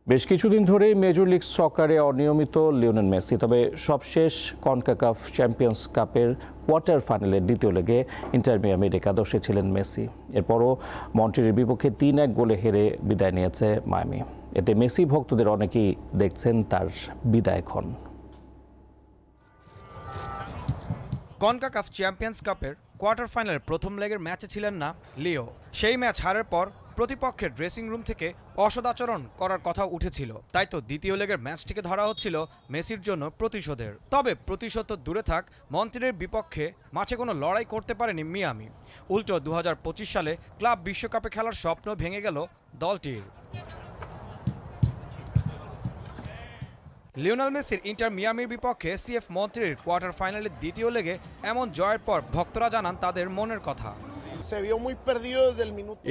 বেশ কিছুদিন ধরেই মেজর লিগ সকারে অনিয়মিত লিওনেল মেসি, তবে সবশেষ কনকাকাফ চ্যাম্পিয়ন্স কাপের কোয়ার্টার ফাইনালের দ্বিতীয় লেগে ইন্টার মিয়ামির একাদশে ছিলেন মেসি। এরপরও মন্ট্রিয়ালের বিপক্ষে ৩-১ গোলে হেরে বিদায় নিয়েছে মায়ামি। এতে মেসি ভক্তদের অনেকেই দেখছেন তার বিদায় ক্ষণ। কনকাকাফ চ্যাম্পিয়ন্স কাপের কোয়ার্টার ফাইনালের প্রথম লেগের ম্যাচে ছিলেন না লিও। সেই ম্যাচ হারের পর প্রতিপক্ষের ড্রেসিং রুম থেকে অসদাচরণ করার কথা উঠেছিল, তাই তো দ্বিতীয় লেগের ম্যাচটিকে ধরা হচ্ছিল মেসির জন্য প্রতিশোধের। তবে প্রতিশোধ তো দূরে থাক, মন্ট্রিয়ালের বিপক্ষে মাঠে কোনো লড়াই করতে পারেনি মিয়ামি। উল্টো ২০২৫ সালে ক্লাব বিশ্বকাপে খেলার স্বপ্ন ভেঙে গেল দলটির। লিওনেল মেসির ইন্টার মিয়ামির বিপক্ষে সিএফ মন্ট্রিয়ালের কোয়ার্টার ফাইনালের দ্বিতীয় লেগে এমন জয়ের পর ভক্তরা জানান তাদের মনের কথা।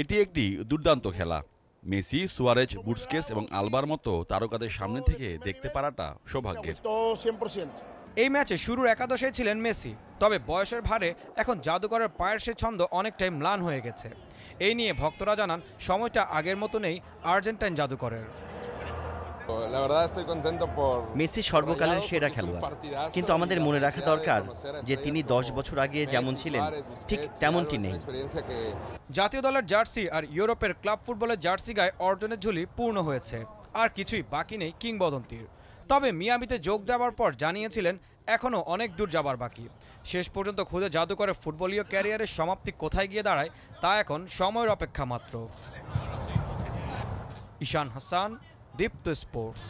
এটি একটি দুর্দান্ত খেলা। মেসি, সুয়ারেজ, বুস্কেটস এবং আলবার মতো তারকাদের সামনে থেকে দেখতে পারাটা সৌভাগ্যের। এই ম্যাচে শুরুর একাদশে ছিলেন মেসি, তবে বয়সের ভারে এখন জাদুকরের পায়ের সে ছন্দ অনেকটাই ম্লান হয়ে গেছে। এই নিয়ে ভক্তরা জানান সময়টা আগের মতো নেই আর্জেন্টাইন জাদুকরের। মেসি সর্বকালের সেরা খেলোয়াড়, কিন্তু আমাদের মনে রাখা দরকার যে তিনি 10 বছর আগে যেমন ছিলেন ঠিক তেমনটি নেই। জাতীয় দলের জার্সি আর ইউরোপের ক্লাব ফুটবলের জার্সি গায়ে অর্জনের ঝুলি পূর্ণ হয়েছে, আর কিছুই বাকি নেই কিংবদন্তির। তবে মিয়ামিতে যোগ দেওয়ার পর জানিয়েছিলেন এখনও অনেক দূর যাবার বাকি। শেষ পর্যন্ত খুদে জাদুকরের ফুটবলীয় ক্যারিয়ারের সমাপ্তি কোথায় গিয়ে দাঁড়ায় তা এখন সময়ের অপেক্ষা মাত্র। ঈশান হাসান, দীপ্ত স্পোর্টস।